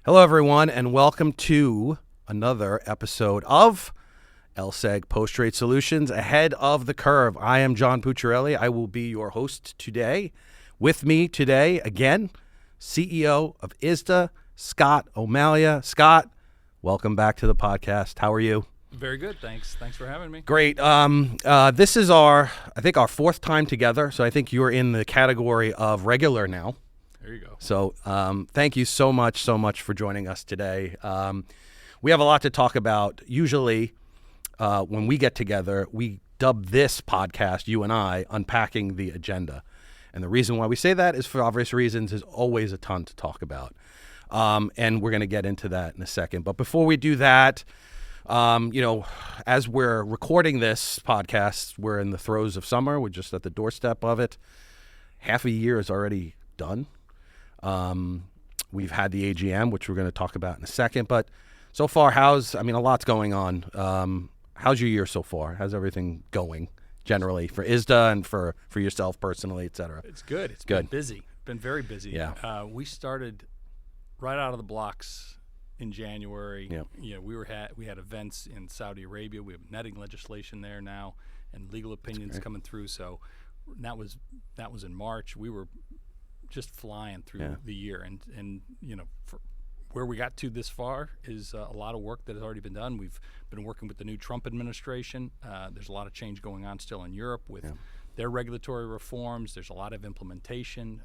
Hello, everyone, and welcome to another episode of LSEG Post-Trade Solutions Ahead of the Curve. I am John Pucciarelli. I will be your host today. With me today, again, CEO of ISDA, Scott O'Malia. Scott, welcome back to the podcast. How are you? Very good, thanks. Thanks for having me. Great. This is our fourth time together, so I think you're in the category of regular now. There you go. So thank you so much for joining us today. We have a lot to talk about. Usually when we get together, we dub this podcast, you and I, Unpacking the Agenda. And the reason why we say that is for obvious reasons. There's always a ton to talk about. And we're going to get into that in a second. But before we do that, as we're recording this podcast, we're in the throes of summer. We're just at the doorstep of it. Half a year is already done. We've had the AGM, which we're going to talk about in a second. But so far, a lot's going on. How's your year so far? How's everything going generally for ISDA and for yourself personally, et cetera? It's good. It's good. Been busy. Been very busy. Yeah. We started right out of the blocks in January. Yeah. We had events in Saudi Arabia. We have netting legislation there now, and legal opinions coming through. So that was in March. We were just flying through the year, and for where we got to this far is a lot of work that has already been done. We've been working with the new Trump administration. There's a lot of change going on still in Europe with their regulatory reforms. There's a lot of implementation.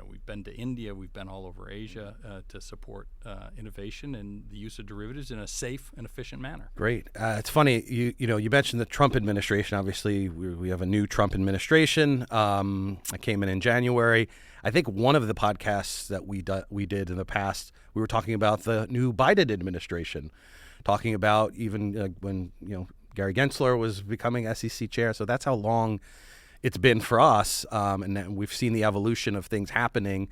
We've been to India, we've been all over Asia to support innovation and the use of derivatives in a safe and efficient manner. Great. It's funny, you mentioned the Trump administration. Obviously, we have a new Trump administration. I came in January. I think one of the podcasts that we did in the past, we were talking about the new Biden administration, talking about even when Gary Gensler was becoming SEC chair. So that's how long it's been for us, and we've seen the evolution of things happening.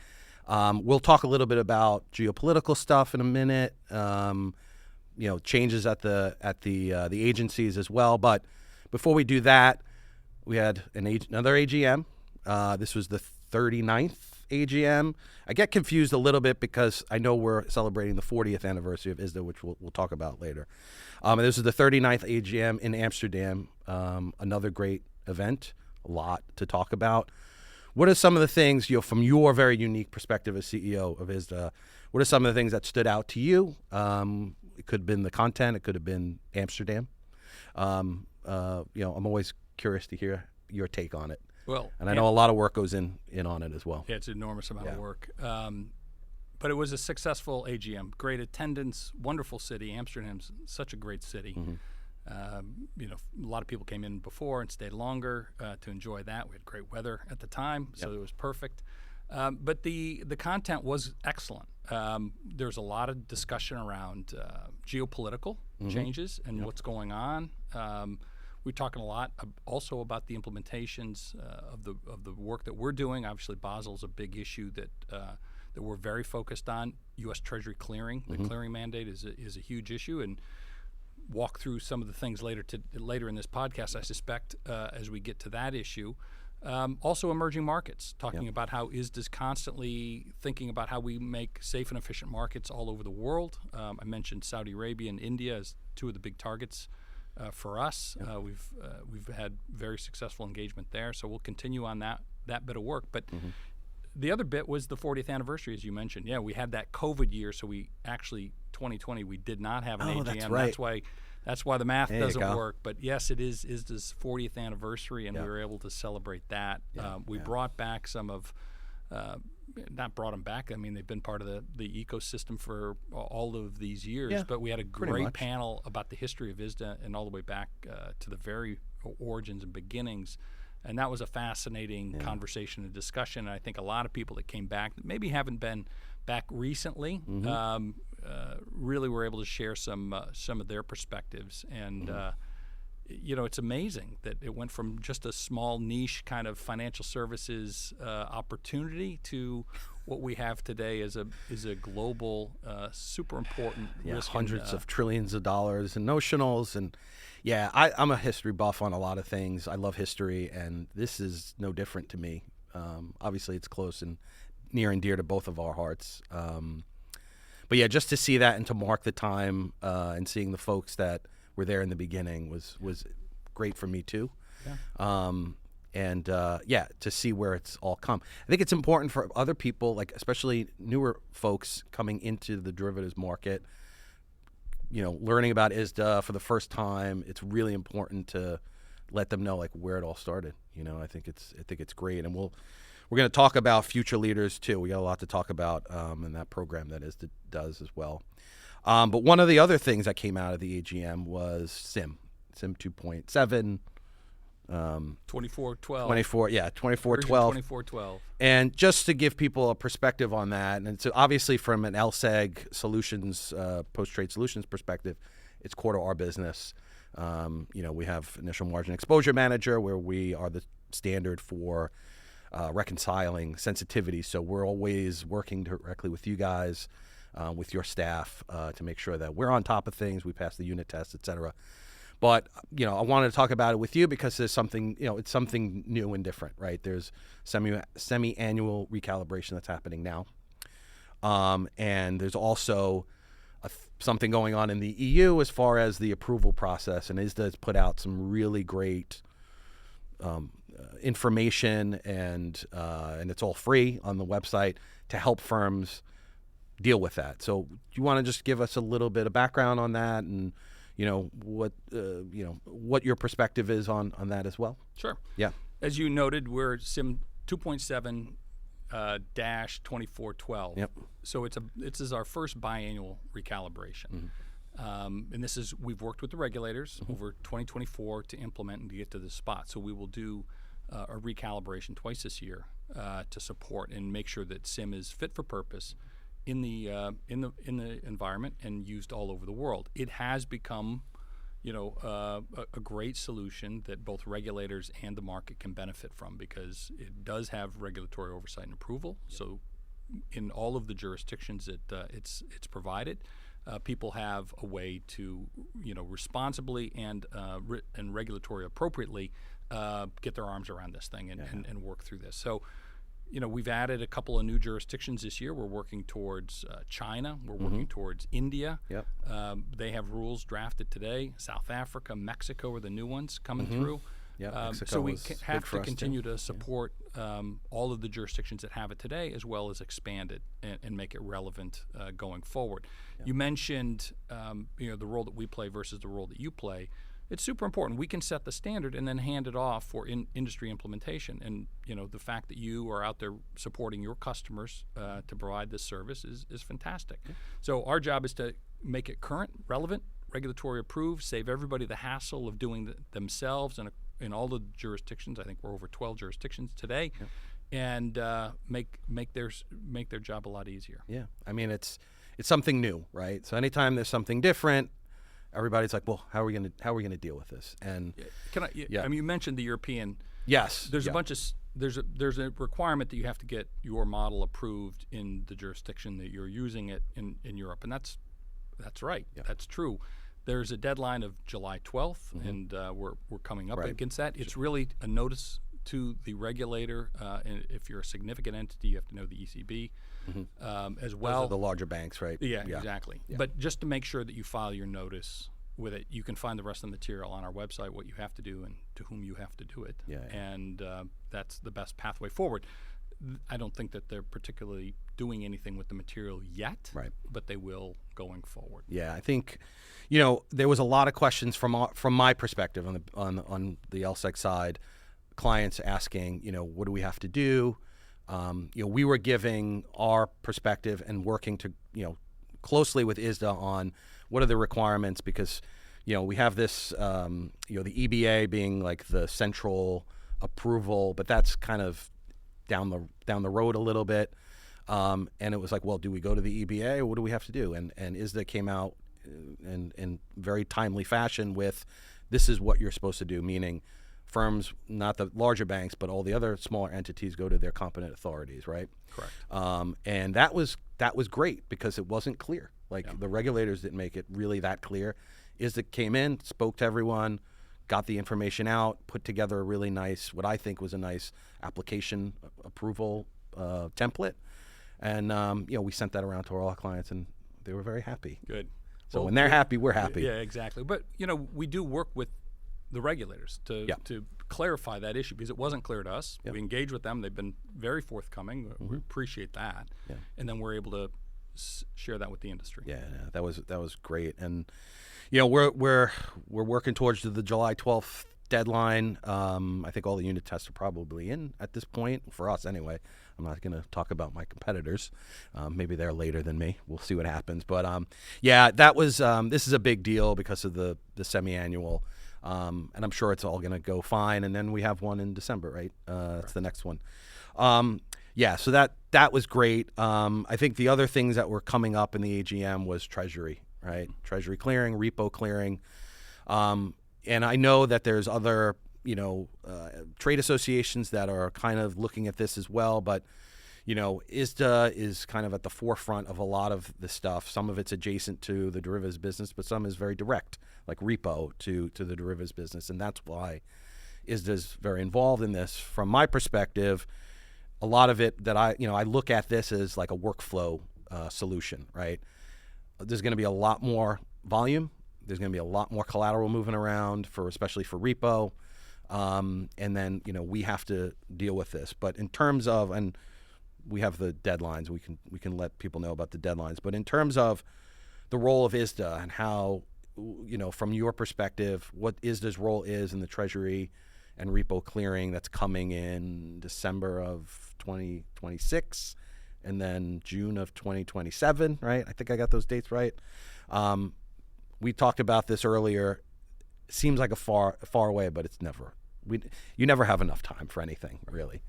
We'll talk a little bit about geopolitical stuff in a minute. Changes at the agencies as well. But before we do that, we had another AGM. This was the 39th AGM. I get confused a little bit because I know we're celebrating the 40th anniversary of ISDA, which we'll talk about later. This is the 39th AGM in Amsterdam. Another great event. A lot to talk about. What are some of the things, from your very unique perspective as CEO of ISDA, what are some of the things that stood out to you? It could have been the content. It could have been Amsterdam. I'm always curious to hear your take on it. Well, and I know a lot of work goes in on it as well. Yeah, it's an enormous amount of work. But it was a successful AGM. Great attendance, wonderful city. Amsterdam's such a great city. Mm-hmm. A lot of people came in before and stayed longer to enjoy that. We had great weather at the time, so it was perfect. But the content was excellent. There's a lot of discussion around geopolitical changes and what's going on. We're talking a lot also about the implementations of the work that we're doing. Obviously, Basel's a big issue that we're very focused on. U.S. Treasury clearing, the clearing mandate is a huge issue, and walk through some of the things later in this podcast, I suspect, as we get to that issue. Also emerging markets, talking about how ISDA's constantly thinking about how we make safe and efficient markets all over the world. I mentioned Saudi Arabia and India as two of the big targets for us. We've had very successful engagement there, so we'll continue on that bit of work. But the other bit was the 40th anniversary, as you mentioned. Yeah, we had that COVID year, so we actually 2020 we did not have an AGM. That's right. That's why the math doesn't work. But yes, it is ISDA's 40th anniversary, and we were able to celebrate that. We brought back some of, not brought them back. I mean, they've been part of the ecosystem for all of these years. Yeah, but we had a great panel about the history of ISDA and all the way back to the very origins and beginnings. And that was a fascinating conversation and discussion. And I think a lot of people that came back that maybe haven't been back recently really were able to share some of their perspectives. And it's amazing that it went from just a small niche kind of financial services opportunity to what we have today is a global, super important risk. Hundreds of trillions of dollars in notionals. And I'm a history buff on a lot of things. I love history, and this is no different to me. Obviously, it's close and near and dear to both of our hearts. but yeah, just to see that and to mark the time and seeing the folks that were there in the beginning was great for me too. Yeah. And yeah, to see where it's all come. I think it's important for other people, like especially newer folks coming into the derivatives market, learning about ISDA for the first time. It's really important to let them know like where it all started. I think it's great, and we're going to talk about future leaders too. We got a lot to talk about in that program that ISDA does as well. But one of the other things that came out of the AGM was SIMM 2.7. 2412. 2412. 2412. And just to give people a perspective on that, and so obviously from an LSEG solutions, post-trade solutions perspective, it's core to our business. We have initial margin exposure manager where we are the standard for reconciling sensitivity. So we're always working directly with you guys, with your staff, to make sure that we're on top of things. We pass the unit tests, et cetera. But, I wanted to talk about it with you because there's something, it's something new and different, right? There's semi-annual recalibration that's happening now. And there's also something going on in the EU as far as the approval process. And ISDA has put out some really great information, and it's all free on the website to help firms deal with that. So do you want to just give us a little bit of background on that and what your perspective is on that as well? Sure. Yeah. As you noted, we're SIMM 2.7 dash 2412. Yep. So this is our first biannual recalibration. And we've worked with the regulators over 2024 to implement and to get to this spot. So we will do a recalibration twice this year to support and make sure that SIMM is fit for purpose in the environment and used all over the world. It has become, a great solution that both regulators and the market can benefit from because it does have regulatory oversight and approval. So, in all of the jurisdictions it's provided, people have a way to, responsibly and regulatory appropriately get their arms around this thing and work through this. So. We've added a couple of new jurisdictions this year. We're working towards China. We're working towards India. Yep. They have rules drafted today. South Africa, Mexico are the new ones coming through. Yeah, so we have to continue to support all of the jurisdictions that have it today, as well as expand it and make it relevant going forward. You mentioned the role that we play versus the role that you play. It's super important. We can set the standard and then hand it off for industry implementation. And the fact that you are out there supporting your customers to provide this service is fantastic. Yeah. So our job is to make it current, relevant, regulatory approved, save everybody the hassle of doing themselves in all the jurisdictions. I think we're over 12 jurisdictions today, and make their job a lot easier. Yeah, I mean it's something new, right? So anytime there's something different, everybody's like, well, how are we gonna deal with this? And I mean, you mentioned the European. Yes. There's a bunch of there's a requirement that you have to get your model approved in the jurisdiction that you're using it in Europe, and that's right. Yeah. That's true. There's a deadline of July 12th, and we're coming up against that. It's really a notice to the regulator, and if you're a significant entity, you have to know the ECB as well. Those are the larger banks, right? Yeah, exactly. Yeah. But just to make sure that you file your notice with it, you can find the rest of the material on our website, what you have to do and to whom you have to do it. Yeah. And that's the best pathway forward. I don't think that they're particularly doing anything with the material yet, right? But they will going forward. Yeah, I think, there was a lot of questions from my perspective on the LSEG side, clients asking, what do we have to do? We were giving our perspective and working to, closely with ISDA on what are the requirements because, we have this, the EBA being like the central approval, but that's kind of down the road a little bit. And it was like, well, do we go to the EBA or what do we have to do? And ISDA came out in very timely fashion with this is what you're supposed to do, meaning firms, not the larger banks, but all the other smaller entities go to their competent authorities, right? Correct. And that was great because it wasn't clear. Like the regulators didn't make it really that clear. ISDA came in, spoke to everyone, got the information out, put together a really nice, what I think was a nice application approval template. And, we sent that around to all our clients and they were very happy. Good. So when they're happy, we're happy. Yeah, exactly. But we do work with the regulators to clarify that issue because it wasn't clear to us. We engage with them; they've been very forthcoming. We appreciate that, and then we're able to share that with the industry. Yeah, that was great, and we're working towards the July 12th deadline. I think all the unit tests are probably in at this point for us anyway. I'm not going to talk about my competitors. Maybe they're later than me. We'll see what happens. But that was this is a big deal because of the semi-annual, and I'm sure it's all going to go fine. And then we have one in December, right? That's the next one. So that was great. I think the other things that were coming up in the AGM was treasury, right? Treasury clearing, repo clearing. And I know that there's other, trade associations that are kind of looking at this as well. But, ISDA is kind of at the forefront of a lot of this stuff. Some of it's adjacent to the derivatives business, but some is very direct, like repo to the derivatives business. And that's why ISDA is very involved in this. From my perspective, a lot of it that I look at this as like a workflow solution, right? There's going to be a lot more volume. There's going to be a lot more collateral moving around especially for repo. And then, we have to deal with this. But in terms of, and we have the deadlines, we can let people know about the deadlines. But in terms of the role of ISDA and how, from your perspective, what ISDA's role is in the treasury and repo clearing that's coming in December of 2026 and then June of 2027, right? I think I got those dates right. We talked about this earlier. Seems like a far away, but it's never. You never have enough time for anything, really.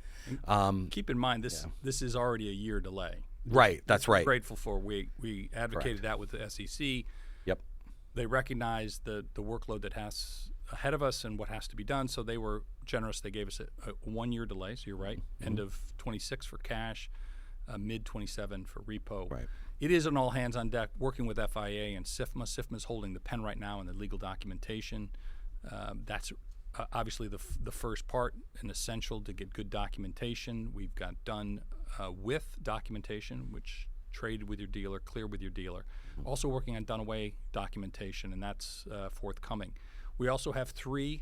Keep in mind, this is already a year delay. Right, that's right. We're grateful for. We advocated that with the SEC. Yep. They recognize the workload that has ahead of us and what has to be done, so they were generous. They gave us a 1 year delay, so you're right. End of 26 for cash, mid 27 for repo. Right. It is an all hands on deck working with FIA and SIFMA. SIFMA is holding the pen right now in the legal documentation. That's obviously the first part and essential to get good documentation. We've got done with documentation, which trade with your dealer, clear with your dealer. Also working on done away documentation, and that's forthcoming. We also have 3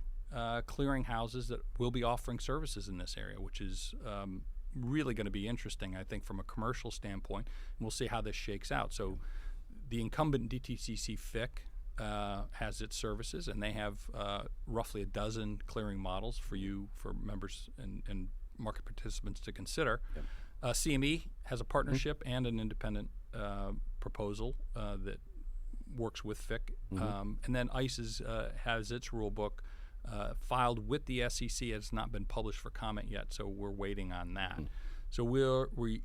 clearing houses that will be offering services in this area, which is really going to be interesting, I think, from a commercial standpoint. And we'll see how this shakes out. So the incumbent DTCC FIC has its services, and they have roughly a dozen clearing models for members and market participants to consider. Yep. CME has a partnership and an independent proposal that works with FIC. And then ICE has its rule book filed with the SEC. It's not been published for comment yet, so we're waiting on that. So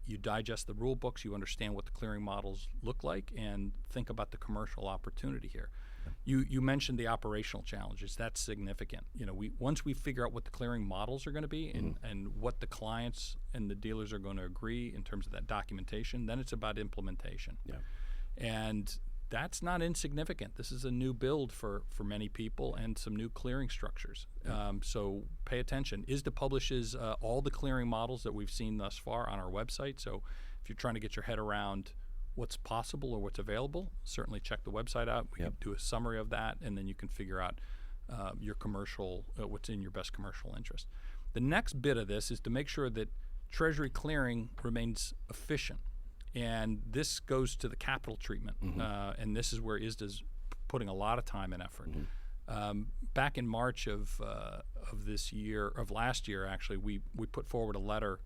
you digest the rule books, you understand what the clearing models look like, and think about the commercial opportunity here. You mentioned the operational challenges. That's significant. Once we figure out what the clearing models are going to be and what the clients and the dealers are going to agree in terms of that documentation, then it's about implementation. Yeah. And that's not insignificant. This is a new build for many people and some new clearing structures. So pay attention. ISDA publishes all the clearing models that we've seen thus far on our website. So if you're trying to get your head around what's possible or what's available, certainly check the website out. We can do a summary of that, and then you can figure out your commercial, what's in your best commercial interest. The next bit of this is to make sure that Treasury clearing remains efficient. And this goes to the capital treatment, and this is where ISDA's putting a lot of time and effort. Back in March of last year, actually, we put forward a letter,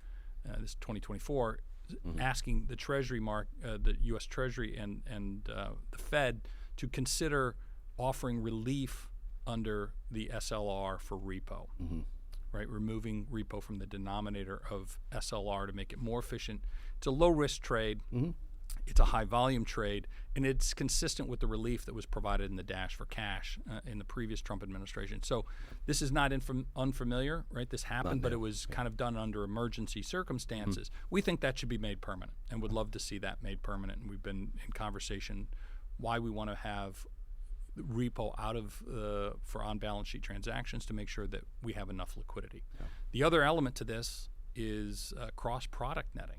this is 2024, asking the Treasury the U.S. Treasury and the Fed to consider offering relief under the SLR for repo. Right, removing repo from the denominator of SLR to make it more efficient. It's a low-risk trade. It's a high-volume trade, and it's consistent with the relief that was provided in the dash for cash in the previous Trump administration. So this is not unfamiliar, right? This happened, but it was kind of done under emergency circumstances. We think that should be made permanent and would love to see that made permanent. And we've been in conversation why we want to have repo out of for on-balance sheet transactions to make sure that we have enough liquidity. The other element to this is cross-product netting.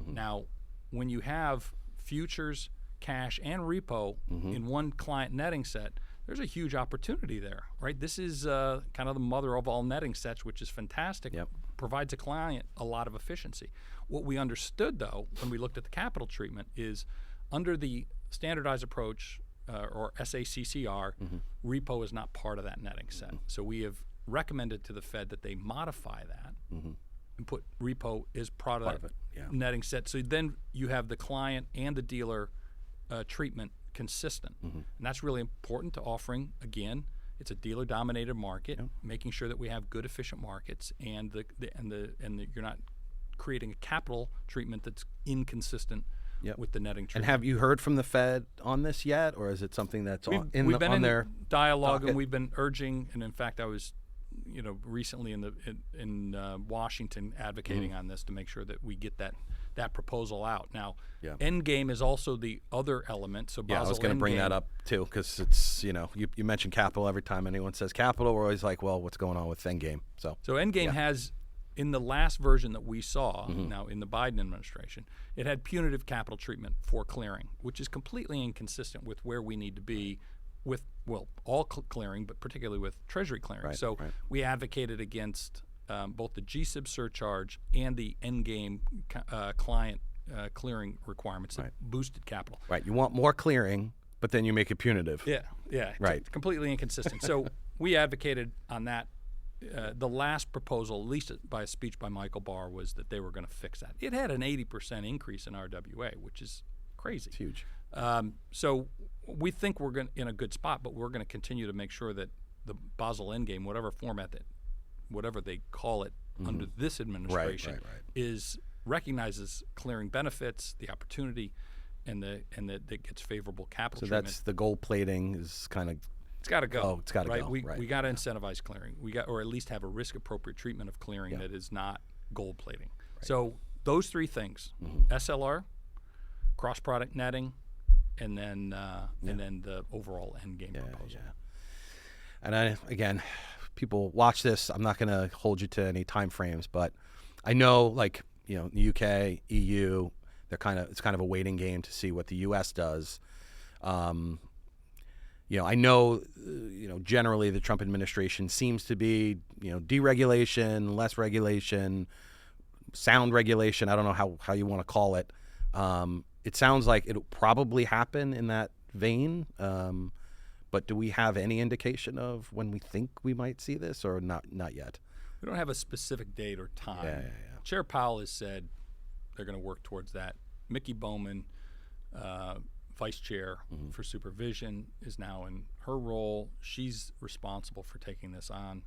Now, when you have futures, cash and repo in one client netting set, there's a huge opportunity there, right? This is kind of the mother of all netting sets, which is fantastic. Yep. Provides a client a lot of efficiency. What we understood, though, when we looked at the capital treatment is under the standardized approach or SACCR, repo is not part of that netting set. So we have recommended to the Fed that they modify that and put repo as part of that netting set. So then you have the client and the dealer treatment consistent, and that's really important to offering. Again, it's a dealer-dominated market, making sure that we have good, efficient markets, and you're not creating a capital treatment that's inconsistent with the netting treatment. And have you heard from the Fed on this yet, or is it something that's we've been on in their dialogue, docket? and we've been urging. And in fact, I was, recently in Washington advocating on this to make sure that we get that proposal out. Now, endgame is also the other element. So Basel I was going to bring that up too, because it's you mention capital every time anyone says capital, we're always like, well, what's going on with endgame? So endgame has, in the last version that we saw now in the Biden administration, it had punitive capital treatment for clearing, which is completely inconsistent with where we need to be with all clearing, but particularly with treasury clearing. We advocated against both the GSIB surcharge and the endgame client clearing requirements that boosted capital. Right. You want more clearing, but then you make it punitive. Yeah. Right. It's completely inconsistent. So we advocated on that. The last proposal, at least by a speech by Michael Barr, was that they were going to fix that. It had an 80% increase in RWA, which is crazy. It's huge. So we think we're in a good spot, but we're going to continue to make sure that the Basel endgame, whatever format whatever they call it under this administration, is recognizes clearing benefits, the opportunity, and that gets favorable capital treatment. That's the gold plating is kind of. It's got to go. Oh, it's got to go. We got to incentivize clearing. Or at least have a risk-appropriate treatment of clearing that is not gold plating. So those three things: SLR, cross-product netting, and then the overall endgame proposal. And again, people watch this. I'm not going to hold you to any time frames, but I know, the UK, EU, it's kind of a waiting game to see what the US does. I know, generally the Trump administration seems to be, deregulation, less regulation, sound regulation. I don't know how you want to call it. It sounds like it'll probably happen in that vein. But do we have any indication of when we think we might see this, or not yet? We don't have a specific date or time. Yeah. Chair Powell has said they're going to work towards that. Mickey Bowman, vice chair for supervision, is now in her role. She's responsible for taking this on.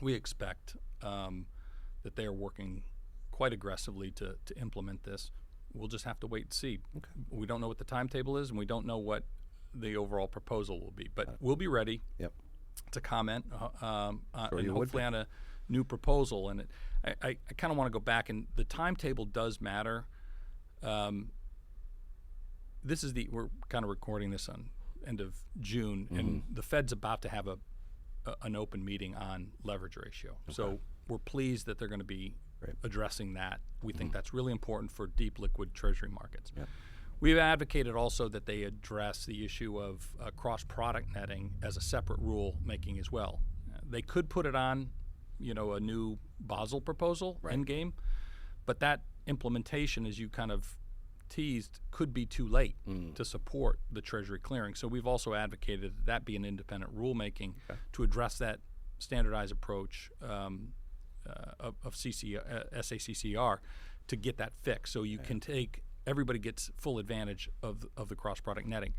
We expect that they are working quite aggressively to implement this. We'll just have to wait and see. Okay. We don't know what the timetable is, and we don't know what the overall proposal will be. But we'll be ready to comment and hopefully on a new proposal. And I kind of want to go back, and the timetable does matter. We're kind of recording this on end of June, and the Fed's about to have an open meeting on leverage ratio. Okay. So we're pleased that they're going to be addressing that. We think that's really important for deep liquid treasury markets. Yep. We've advocated also that they address the issue of cross-product netting as a separate rule making as well. They could put it on, a new Basel proposal, endgame, but that implementation, as you kind of teased, could be too late to support the treasury clearing. So we've also advocated that be an independent rulemaking to address that standardized approach of SACCR to get that fixed. So you can everybody gets full advantage of the cross-product netting.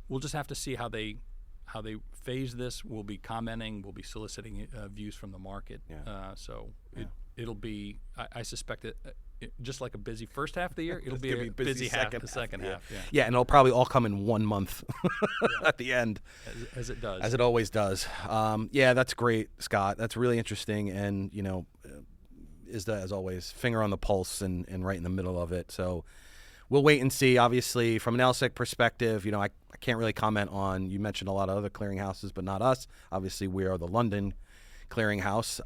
We'll just have to see how they phase this. We'll be commenting. We'll be soliciting views from the market. It'll be, I suspect it just like a busy first half of the year, it'll be a busy the second half. Yeah, and it'll probably all come in 1 month at the end. As it does. As it always does. That's great, Scott. That's really interesting. And, ISDA, as always, finger on the pulse and right in the middle of it. So we'll wait and see. Obviously, from an LSEC perspective, I can't really comment on, you mentioned a lot of other clearinghouses, but not us. Obviously, we are the London clearinghouse.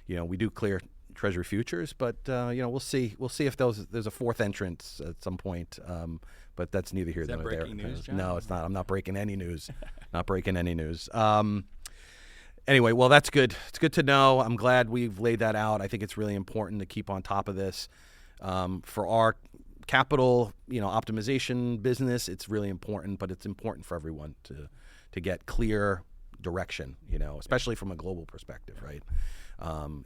We do clear Treasury futures, but we'll see. We'll see if there's a fourth entrance at some point. But that's neither here nor there. Breaking news, John? No, it's not. I'm not breaking any news. Not breaking any news. Anyway, well, that's good. It's good to know. I'm glad we've laid that out. I think it's really important to keep on top of this. For our capital, optimization business, it's really important, but it's important for everyone to get clear direction, especially from a global perspective, right?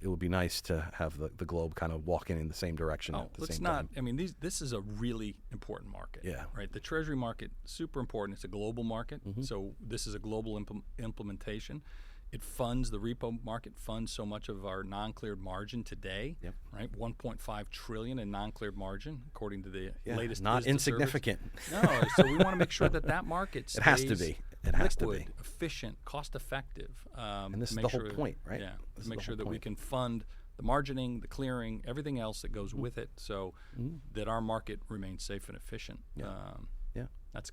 It would be nice to have the globe kind of walking in the same direction at the same time. I mean, this is a really important market. Yeah. Right. The Treasury market, super important. It's a global market. Mm-hmm. So this is a global implementation. It funds, the repo market funds so much of our non-cleared margin today. Yep. Right. 1.5 trillion in non-cleared margin, according to the latest. Not ISDA insignificant. Service. No. So we want to make sure that market stays It has to be. It has to liquid, be efficient, cost-effective. And this is the whole point, right? Yeah. This To make is the sure whole that we point. can fund the margining, the clearing, everything else that goes with it, so that our market remains safe and efficient. Yeah. Yeah. That's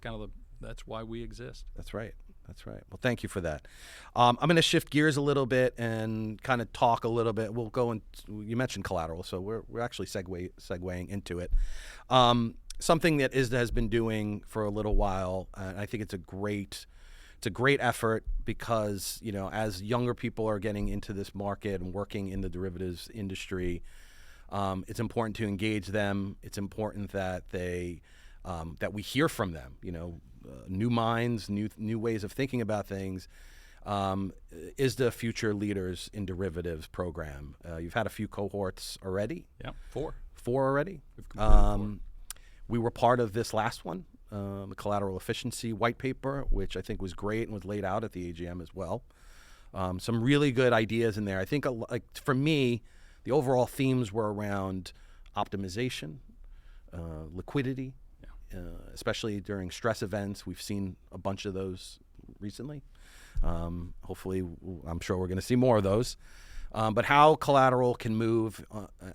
that's why we exist. That's right. That's right. Well, thank you for that. I'm going to shift gears a little bit and kind of talk a little bit. We'll go you mentioned collateral, so we're actually segueing into it. Something that ISDA has been doing for a little while, and I think it's a great effort because, as younger people are getting into this market and working in the derivatives industry, it's important to engage them. It's important that that we hear from them, new minds, new ways of thinking about things. ISDA Future Leaders in Derivatives program. You've had a few cohorts already. Yeah, four already. We've completed 4. We were part of this last one, the collateral efficiency white paper, which I think was great and was laid out at the AGM as well. Some really good ideas in there. I think, for me, the overall themes were around optimization, liquidity, especially during stress events. We've seen a bunch of those recently. Hopefully, I'm sure we're going to see more of those. But how collateral can move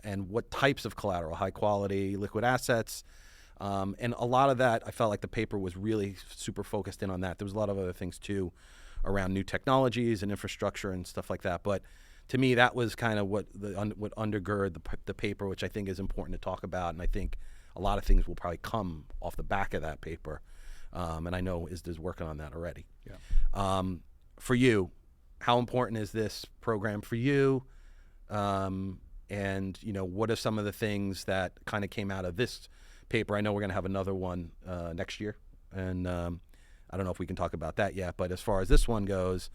and what types of collateral, high quality liquid assets. And a lot of that, I felt like the paper was really super focused in on that. There was a lot of other things too around new technologies and infrastructure and stuff like that. But to me, that was kind of what undergird the paper, which I think is important to talk about. And I think a lot of things will probably come off the back of that paper. And I know ISDA's working on that already. Yeah. For you, how important is this program for you? And, what are some of the things that kind of came out of this paper? I know we're going to have another one next year. And I don't know if we can talk about that yet. But as far as this one goes,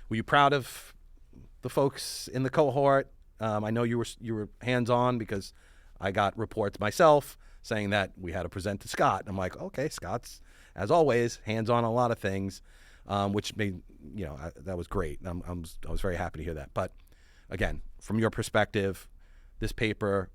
were you proud of the folks in the cohort? I know you were hands-on because I got reports myself saying that we had to present to Scott. I'm like, okay, Scott's, as always, hands-on a lot of things, which made, that was great. I was very happy to hear that. But again, from your perspective, this paper,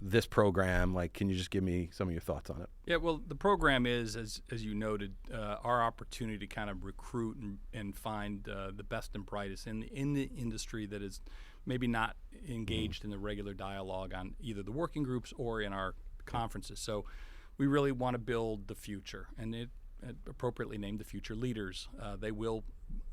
this program, can you just give me some of your thoughts on it? Yeah, well, the program is, as you noted, our opportunity to kind of recruit and find the best and brightest in the industry that is maybe not engaged in the regular dialogue on either the working groups or in our conferences. So we really want to build the future, and it appropriately named the Future Leaders. They will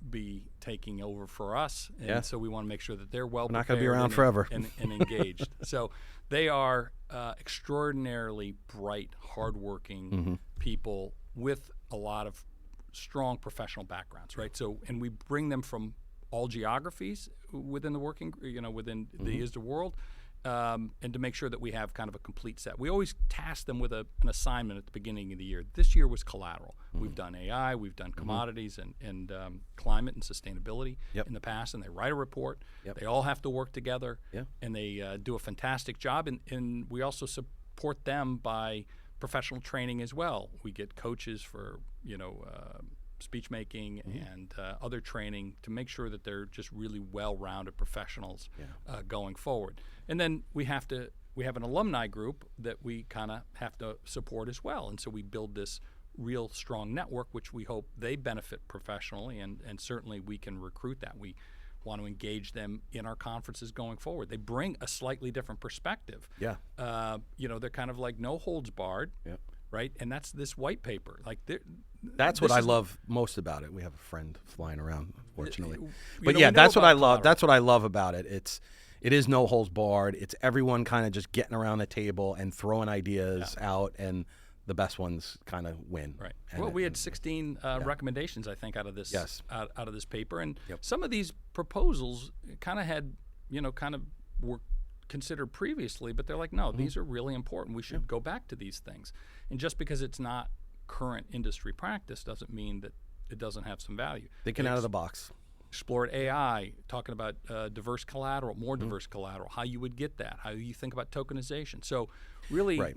be taking over for us, and so we want to make sure that they're well prepared. We're not going to be around forever. And engaged. So they are extraordinarily bright, hardworking people with a lot of strong professional backgrounds, right? So, and we bring them from all geographies within the within the ISDA world, and to make sure that we have kind of a complete set. We always task them with an assignment at the beginning of the year. This year was collateral. We've done AI, we've done commodities and climate and sustainability in the past, and they write a report. They all have to work together, and they do a fantastic job. And we also support them by professional training as well. We get coaches for speech making and other training to make sure that they're just really well-rounded professionals going forward. And then we have an alumni group that we kind of have to support as well. And so we build this real strong network, which we hope they benefit professionally, and certainly we can recruit that. We want to engage them in our conferences going forward. They bring a slightly different perspective. Yeah. They're kind of like no holds barred. Yep. Right, and that's this white paper. That's what I love most about it. We have a friend flying around, unfortunately, but that's what I love. That's what I love about it. it is no holds barred. It's everyone kind of just getting around the table and throwing ideas out, and the best ones kind of win. Right. And Well, we had 16 recommendations, I think, out of this out of this paper, and some of these proposals kind of had, were considered previously, but they're like, no, these are really important. We should go back to these things. And just because it's not current industry practice doesn't mean that it doesn't have some value. Thinking out of the box. Explored AI, talking about diverse collateral, more diverse collateral, how you would get that, how you think about tokenization. So really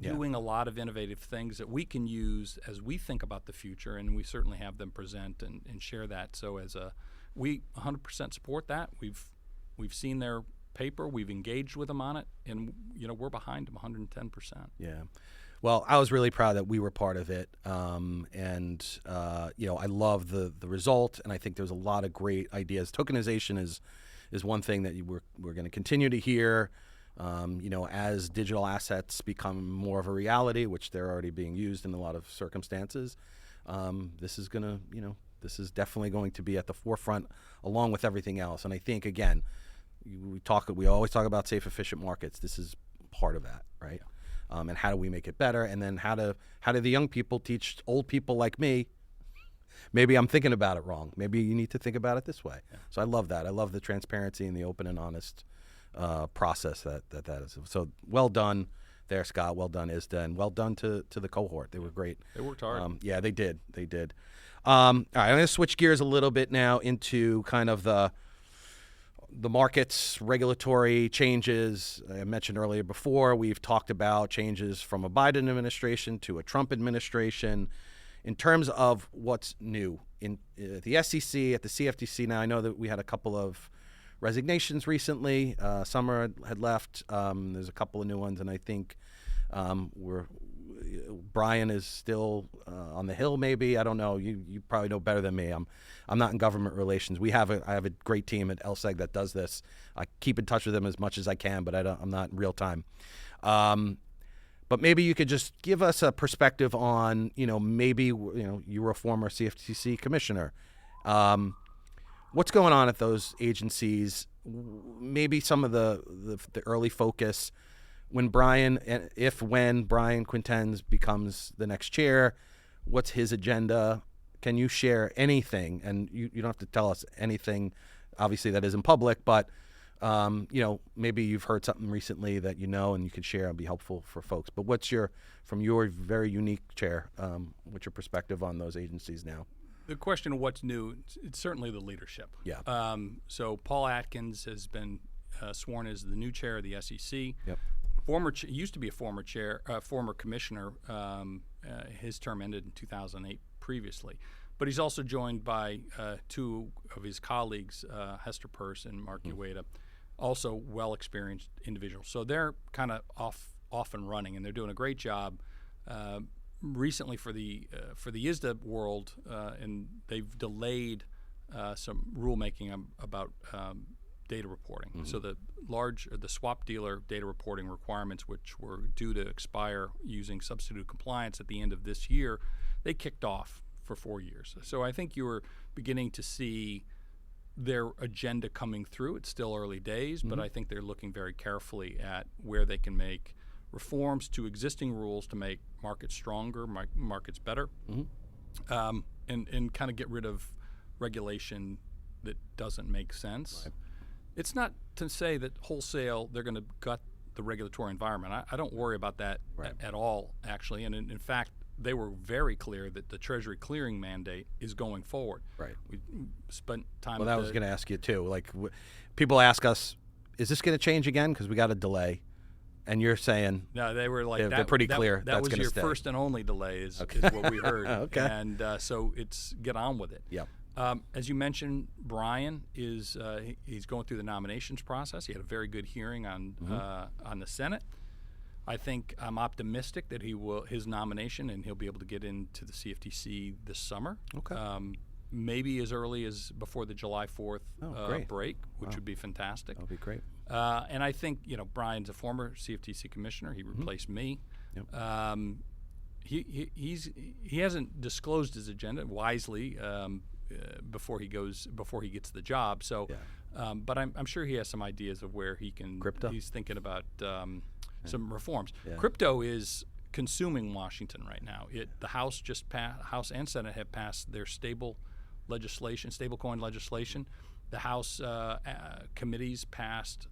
doing a lot of innovative things that we can use as we think about the future, and we certainly have them present and share that. So we 100% support that. We've seen their paper, we've engaged with them on it, and we're behind them 110%. Yeah. Well, I was really proud that we were part of it, and I love the result, and I think there's a lot of great ideas. Tokenization is one thing that we're going to continue to hear, as digital assets become more of a reality, which they're already being used in a lot of circumstances. This is definitely going to be at the forefront along with everything else. And I think, again, we always talk about safe, efficient markets. This is part of that, right? And how do we make it better? And then how do the young people teach old people like me? Maybe I'm thinking about it wrong. Maybe you need to think about it this way. Yeah. So I love that. I love the transparency and the open and honest process that is. So well done there, Scott. Well done, ISDA, and well done to the cohort. They were great. They worked hard. Yeah, they did. All right, I'm going to switch gears a little bit now into kind of the markets, regulatory changes. I mentioned earlier before, we've talked about changes from a Biden administration to a Trump administration. In terms of what's new in the SEC, at the CFTC, now I know that we had a couple of resignations recently. Summer had left. There's a couple of new ones, and I think Brian is still on the Hill, maybe. I don't know. You probably know better than me. I'm not in government relations. I have a great team at LSEG that does this. I keep in touch with them as much as I can, but I'm not in real time. But maybe you could just give us a perspective on, maybe you were a former CFTC commissioner. What's going on at those agencies? Maybe some of the early focus. When Brian Quintens becomes the next chair, what's his agenda? Can you share anything? And you don't have to tell us anything, obviously, that isn't public, but maybe you've heard something recently that and you can share and be helpful for folks. But from your very unique chair, what's your perspective on those agencies now? The question of what's new, it's certainly the leadership. Yeah. So Paul Atkins has been sworn as the new chair of the SEC. Yep. Used to be a former commissioner. His term ended in 2008 previously. But he's also joined by two of his colleagues, Hester Peirce and Mark Ueda, also well-experienced individuals. So they're kind of off and running, and they're doing a great job. Recently for the ISDA world, and they've delayed some rulemaking about data reporting. Mm-hmm. So the swap dealer data reporting requirements, which were due to expire using substitute compliance at the end of this year, they kicked off for 4 years. So I think you were beginning to see their agenda coming through. It's still early days, but I think they're looking very carefully at where they can make reforms to existing rules to make markets stronger, markets better, and kind of get rid of regulation that doesn't make sense. Right. It's not to say that wholesale they're going to gut the regulatory environment. I don't worry about that at all, actually. And in fact, they were very clear that the Treasury clearing mandate is going forward. Right. We spent time. Well, that was going to ask you too. Like, people ask us, "Is this going to change again?" Because we got a delay, and you're saying no. They were like they're pretty clear. That was your stay. First and only delay, is what we heard. Okay. And so it's get on with it. Yeah. As you mentioned, Brian is he's going through the nominations process. He had a very good hearing on the Senate. I think I'm optimistic that his nomination, and he'll be able to get into the CFTC this summer. Okay. Maybe as early as before the July 4th break, which would be fantastic. That would be great. And I think Brian's a former CFTC commissioner. He replaced me. Yep. He hasn't disclosed his agenda wisely. before he gets the job. So, but I'm sure he has some ideas of where he can. Crypto? He's thinking about some reforms. Yeah. Crypto is consuming Washington right now. The House House and Senate have passed their stablecoin legislation. The House committees passed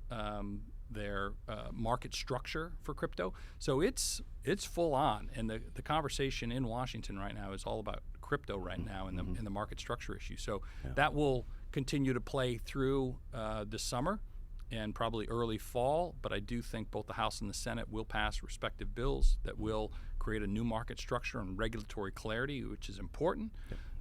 their market structure for crypto. So it's full on, and the conversation in Washington right now is all about crypto right now in the market structure issue. So that will continue to play through this summer and probably early fall, but I do think both the House and the Senate will pass respective bills that will create a new market structure and regulatory clarity, which is important.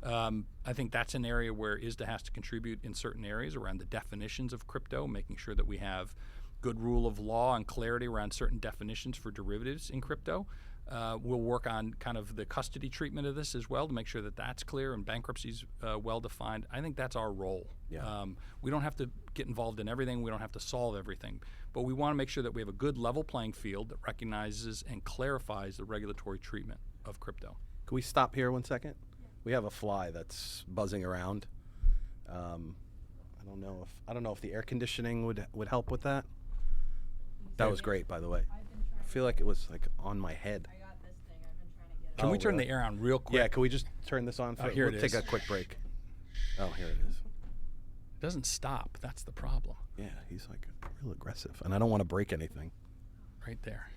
I think that's an area where ISDA has to contribute in certain areas around the definitions of crypto, making sure that we have good rule of law and clarity around certain definitions for derivatives in crypto. We'll work on kind of the custody treatment of this as well to make sure that that's clear and bankruptcy's well defined. I think that's our role. We don't have to get involved in everything. We don't have to solve everything. But we want to make sure that we have a good level playing field that recognizes and clarifies the regulatory treatment of crypto. Can we stop here 1 second? We have a fly that's buzzing around. I don't know if the air conditioning would help with that. That was great, by the way. I feel like it was like on my head. I got this thing. I've been trying to get it. Can we turn the air on real quick? Yeah, can we just turn this on? Here We'll it take is. a quick break. Oh, here it is. It doesn't stop. That's the problem. Yeah, he's like real aggressive, and I don't want to break anything. Right there.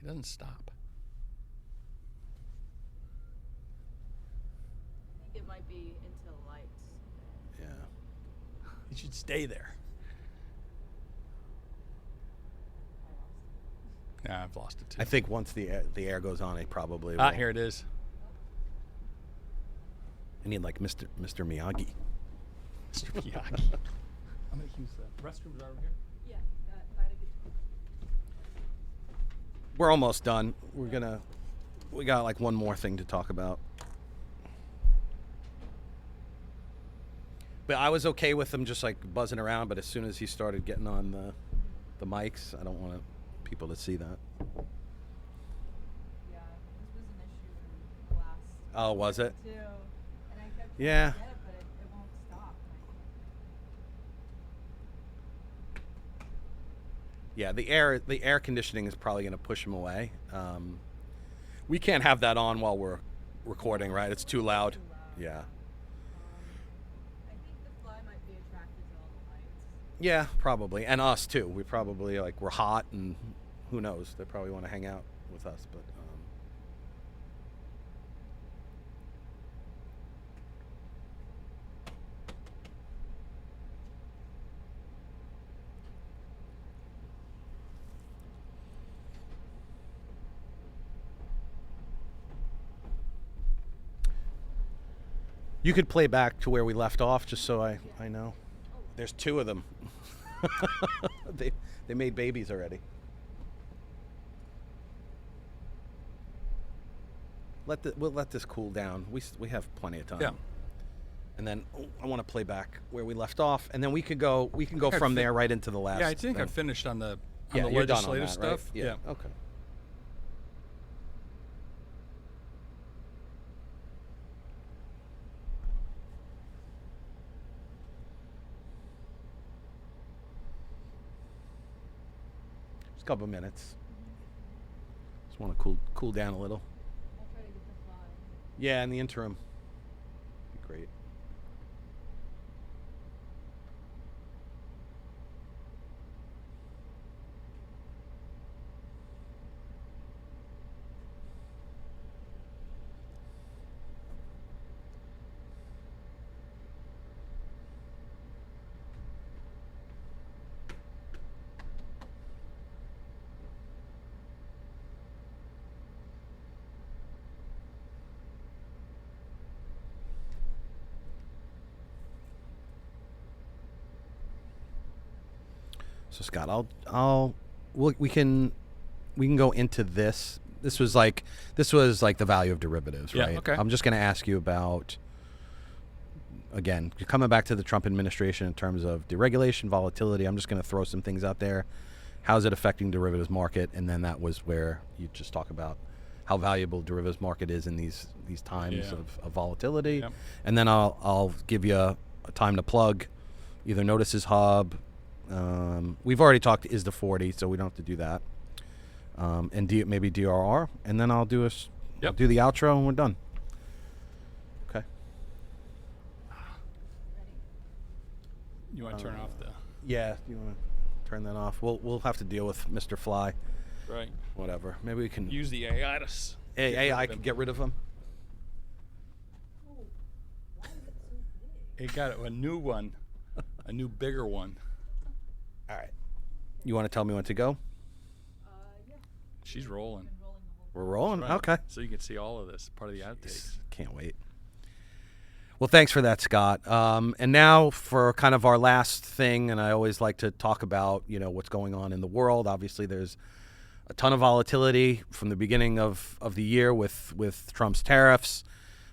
It doesn't stop. I think it might be into the lights. Yeah. You should stay there. Yeah, I've lost it too. I think once the air goes on, it probably will. Here it is. I need like Mr. Miyagi. Mr. Miyagi. I'm going to use the restrooms over here. Yeah, if I had a good We're almost done. We got like one more thing to talk about. But I was okay with him just like buzzing around, but as soon as he started getting on the mics, I don't want people to see that. Yeah, this was an issue in class. Oh, was it? Too. And I kept Yeah. trying to get it, but it won't stop. Yeah, the air conditioning is probably going to push him away. We can't have that on while we're recording, right? It's too loud. Too loud. Yeah. I think the fly might be attracted to all the lights. Yeah, probably. And us too. We probably we're hot, and who knows? They probably want to hang out with us, but you could play back to where we left off, just so I know. There's two of them. They made babies already. We'll let this cool down. We have plenty of time. Yeah. And then I want to play back where we left off, and then we can go I've from there right into the last. Yeah, I think thing. I finished on the Yeah, you're done on legislative that, right? stuff. Yeah. Okay. Just a couple of minutes. Just want to cool down a little. I'll try to get the fly. Yeah, in the interim. Be great. So Scott, we can go into this. This was like the value of derivatives, Yeah, right? okay. I'm just going to ask you about, again, coming back to the Trump administration in terms of deregulation, volatility. I'm just going to throw some things out there. How's it affecting derivatives market? And then that was where you just talk about how valuable derivatives market is in these times Yeah. of volatility. Yep. And then I'll give you a time to plug either Notices Hub. We've already talked to ISDA 40, so we don't have to do that. And maybe DRR, and then I'll do I'll do the outro, and we're done. Okay. You want to turn off the Yeah, you want to turn that off? We'll have to deal with Mr. Fly. right? Whatever. Maybe we can. Use the AI to AI can get rid of him. Oh, why is it so big? It got a new one, a new bigger one. All right. You want to tell me when to go? Yeah. She's rolling. Been rolling the whole We're rolling. Right. Okay. So you can see all of this, part of the outtakes. Can't wait. Well, thanks for that, Scott. And now for kind of our last thing, and I always like to talk about, what's going on in the world. Obviously, there's a ton of volatility from the beginning of the year with Trump's tariffs.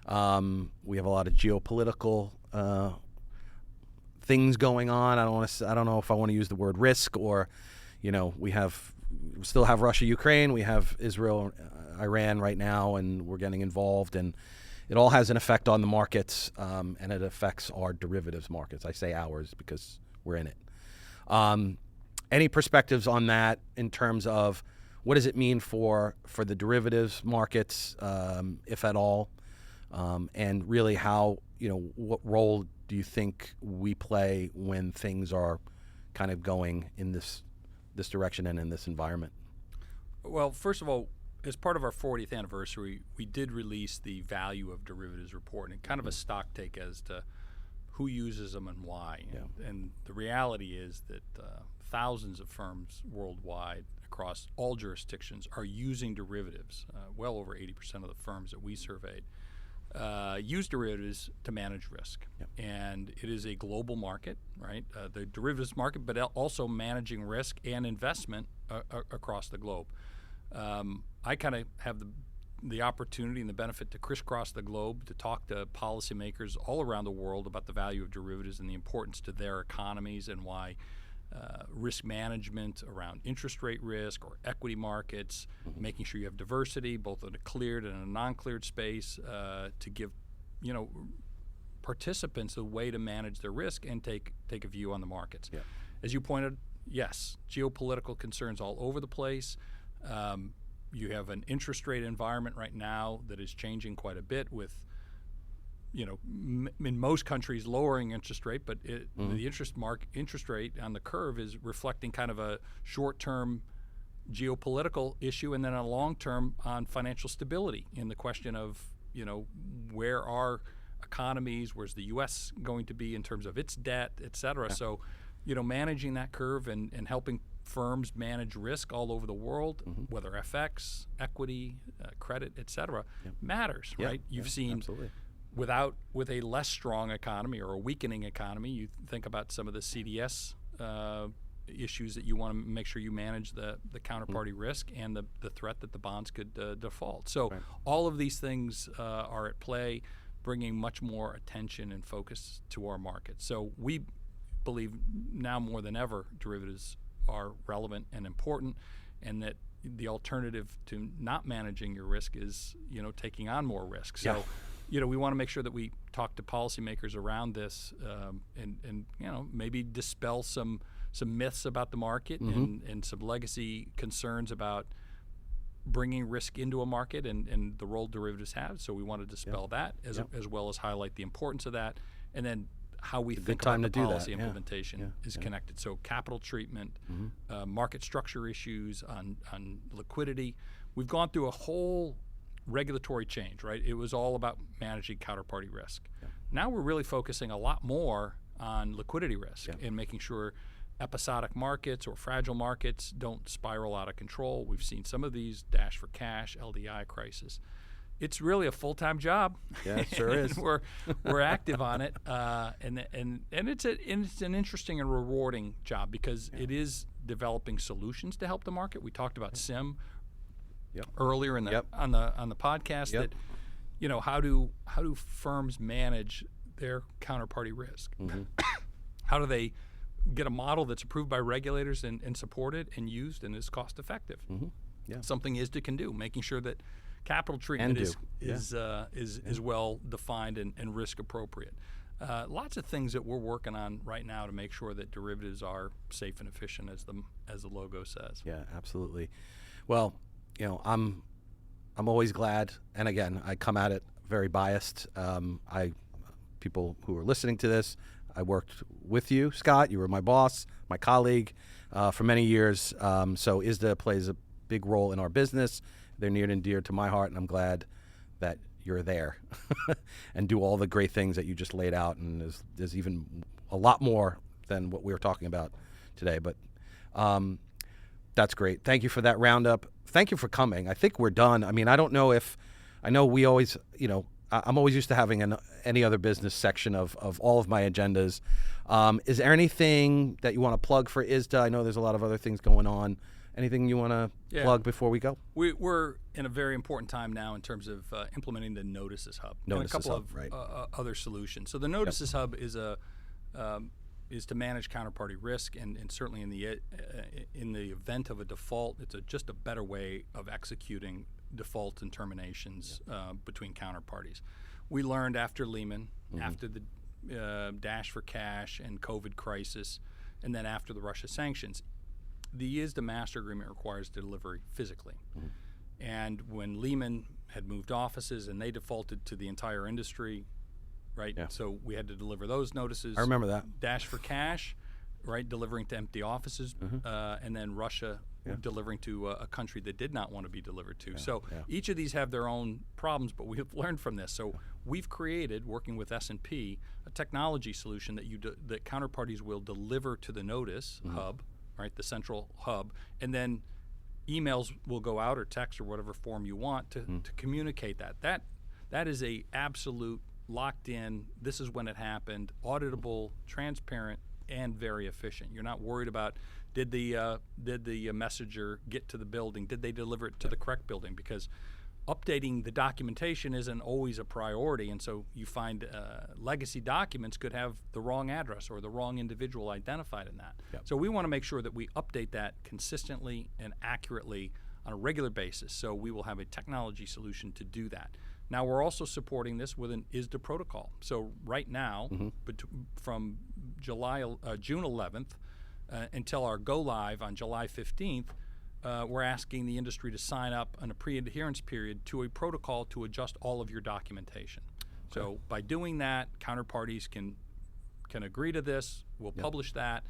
We have a lot of geopolitical things going on. I don't know if I want to use the word risk or, we still have Russia, Ukraine. We have Israel, Iran right now, and we're getting involved, and it all has an effect on the markets, and it affects our derivatives markets. I say ours because we're in it. Any perspectives on that in terms of what does it mean for the derivatives markets, if at all, and really how, what role do you think we play when things are kind of going in this direction and in this environment? Well, first of all, as part of our 40th anniversary, we did release the value of derivatives report, and kind of a stock take as to who uses them and why. Yeah. And the reality is that thousands of firms worldwide across all jurisdictions are using derivatives. Well over 80% of the firms that we surveyed use derivatives to manage risk. Yep. And it is a global market, right? The derivatives market, but also managing risk and investment across the globe. I kind of have the opportunity and the benefit to crisscross the globe to talk to policymakers all around the world about the value of derivatives and the importance to their economies, and why risk management around interest rate risk or equity markets, making sure you have diversity both in a cleared and a non-cleared space, to give participants a way to manage their risk and take a view on the markets. Yeah. As you pointed, yes, geopolitical concerns all over the place. You have an interest rate environment right now that is changing quite a bit with, in most countries lowering interest rate, but the interest rate on the curve is reflecting kind of a short-term geopolitical issue, and then a long-term on financial stability in the question of, where are economies, where's the U.S. going to be in terms of its debt, et cetera. Yeah. So, managing that curve and helping firms manage risk all over the world, whether FX, equity, credit, et cetera, matters, Yeah. right? You've seen Absolutely. with a less strong economy or a weakening economy, you think about some of the CDS issues that you want to make sure you manage the counterparty risk and the threat that the bonds could default. So all of these things are at play, bringing much more attention and focus to our market. So we believe now more than ever derivatives are relevant and important, and that the alternative to not managing your risk is taking on more risk. So we want to make sure that we talk to policymakers around this, and maybe dispel some myths about the market and some legacy concerns about bringing risk into a market and the role derivatives have. So we want to dispel that as well as highlight the importance of that, and then how we think about the policy implementation is connected. So capital treatment, market structure issues on liquidity. We've gone through a whole regulatory change, right? It was all about managing counterparty risk. Now we're really focusing a lot more on liquidity risk and making sure episodic markets or fragile markets don't spiral out of control. We've seen some of these dash for cash, LDI crisis. It's really a full-time job. Yeah, it sure is. We're active on it, and it's an interesting and rewarding job because it is developing solutions to help the market. We talked about SIMM earlier in the on the podcast. That how do firms manage their counterparty risk? How do they get a model that's approved by regulators and supported and used and is cost effective? Something ISDA can do, making sure that capital treatment And is well defined and risk appropriate. Lots of things that we're working on right now to make sure that derivatives are safe and efficient, as the logo says. Yeah, absolutely. Well, I'm always glad, and again, I come at it very biased. People who are listening to this, I worked with you, Scott. You were my boss, my colleague for many years. So ISDA plays a big role in our business. They're near and dear to my heart, and I'm glad that you're there and do all the great things that you just laid out. And there's even a lot more than what we were talking about today. But that's great. Thank you for that roundup. Thank you for coming. I think we're done. I mean, I don't know if – I know we always I'm always used to having any other business section of all of my agendas. Is there anything that you want to plug for ISDA? I know there's a lot of other things going on. Anything you want to plug before we go? We're in a very important time now in terms of implementing the Notices Hub and a couple of other solutions. So the Notices Hub is to manage counterparty risk, and certainly in the event of a default, it's just a better way of executing default and terminations between counterparties. We learned after Lehman, after the dash for cash and COVID crisis, and then after the Russia sanctions, the ISDA master agreement requires delivery physically. And when Lehman had moved offices and they defaulted to the entire industry, right? Yeah. So we had to deliver those notices. I remember that. Dash for cash, right? Delivering to empty offices, and then Russia delivering to a country that did not want to be delivered to. Each of these have their own problems, but we have learned from this. So we've created, working with S&P, a technology solution that counterparties will deliver to the Notice Hub, right, the central hub, and then emails will go out, or text, or whatever form you want to communicate that. That is a absolute locked in, this is when it happened, auditable, transparent, and very efficient. You're not worried about did the messenger get to the building, did they deliver it to the correct building, because updating the documentation isn't always a priority, and so you find legacy documents could have the wrong address or the wrong individual identified in that. So we want to make sure that we update that consistently and accurately on a regular basis, so we will have a technology solution to do that. Now we're also supporting this with an ISDA protocol. So right now, from June 11th until our go live on July 15th, we're asking the industry to sign up on a pre-adherence period to a protocol to adjust all of your documentation. So by doing that, counterparties can agree to this. We'll publish that.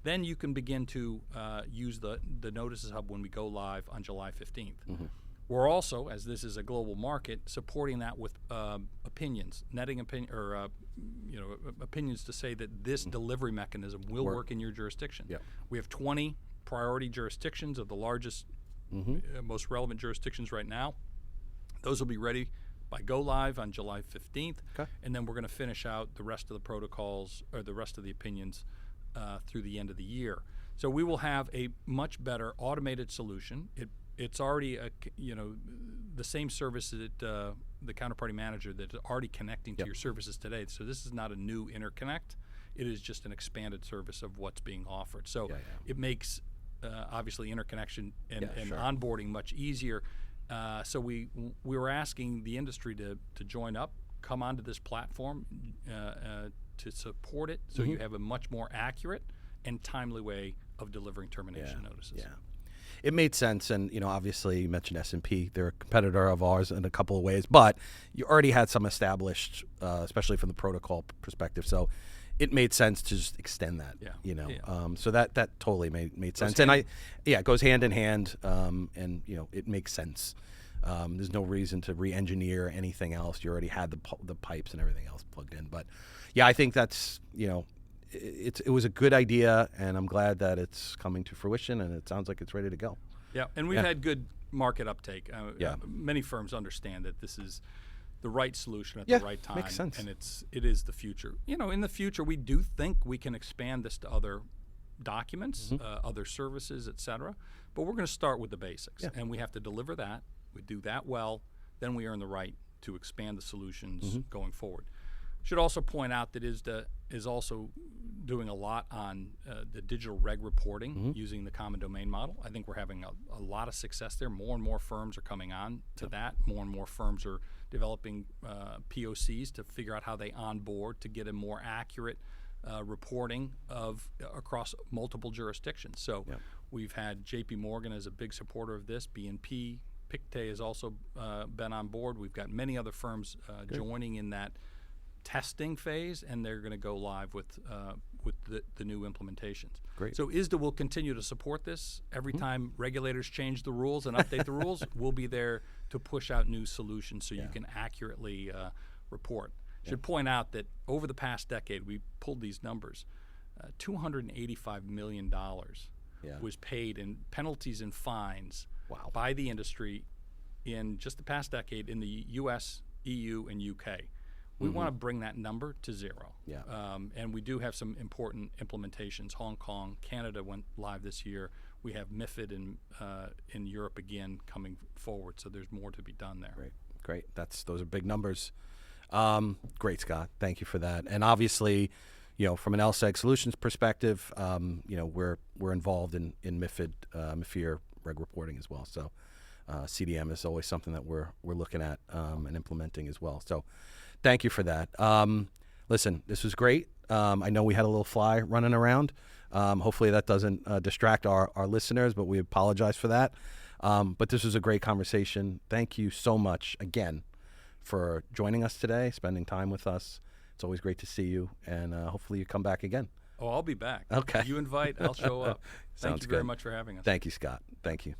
Then you can begin to use the Notices Hub when we go live on July 15th. We're also, as this is a global market, supporting that with opinions, netting opinions to say that this delivery mechanism will work in your jurisdiction. We have 20 priority jurisdictions of the largest, most relevant jurisdictions right now. Those will be ready by go live on July 15th, and then we're going to finish out the rest of the protocols, or the rest of the opinions, through the end of the year. So we will have a much better automated solution. It's already the same service that the counterparty manager that's already connecting to your services today. So this is not a new interconnect. It is just an expanded service of what's being offered. So it makes obviously interconnection and onboarding much easier. So we were asking the industry to join up, come onto this platform to support it, so you have a much more accurate and timely way of delivering termination notices. It made sense, and obviously you mentioned S&P. They're a competitor of ours in a couple of ways, but you already had some established, especially from the protocol perspective. So it made sense to just extend that. So that totally made sense, and it goes hand in hand, and it makes sense. There's no reason to re-engineer anything else. You already had the pipes and everything else plugged in, but I think that's it was a good idea, and I'm glad that it's coming to fruition, and it sounds like it's ready to go. Yeah, and we've had good market uptake. Many firms understand that this is the right solution at the right time. Makes sense. And it is the future. In the future, we do think we can expand this to other documents, other services, et cetera. But we're going to start with the basics, and we have to deliver that. We do that well, then we earn the right to expand the solutions going forward. Should also point out that ISDA is also doing a lot on the digital reg reporting using the common domain model. I think we're having a lot of success there. More and more firms are coming on to that. More and more firms are developing POCs to figure out how they onboard to get a more accurate reporting of across multiple jurisdictions. So we've had JP Morgan as a big supporter of this. BNP, Pictet has also been on board. We've got many other firms joining in that testing phase, and they're going to go live with the new implementations. Great. So ISDA will continue to support this. Every time regulators change the rules and update the rules, we'll be there to push out new solutions so you can accurately report. Should point out that over the past decade, we pulled these numbers. $285 million was paid in penalties and fines by the industry in just the past decade in the U.S., EU, and UK. We want to bring that number to zero. And we do have some important implementations. Hong Kong, Canada went live this year. We have MiFID in Europe again coming forward, so there's more to be done there. Great. Those are big numbers. Great, Scott. Thank you for that. And obviously, from an LSEG Solutions perspective, we're involved in MiFID, MiFIR reg reporting as well. So CDM is always something that we're looking at and implementing as well. So thank you for that. Listen, this was great. I know we had a little fly running around. Hopefully that doesn't distract our listeners, but we apologize for that. But this was a great conversation. Thank you so much again for joining us today, spending time with us. It's always great to see you, and hopefully you come back again. Oh, I'll be back. Okay. You invite, I'll show up. Thank Sounds you very good. much for having us. Thank you, Scott. Thank you.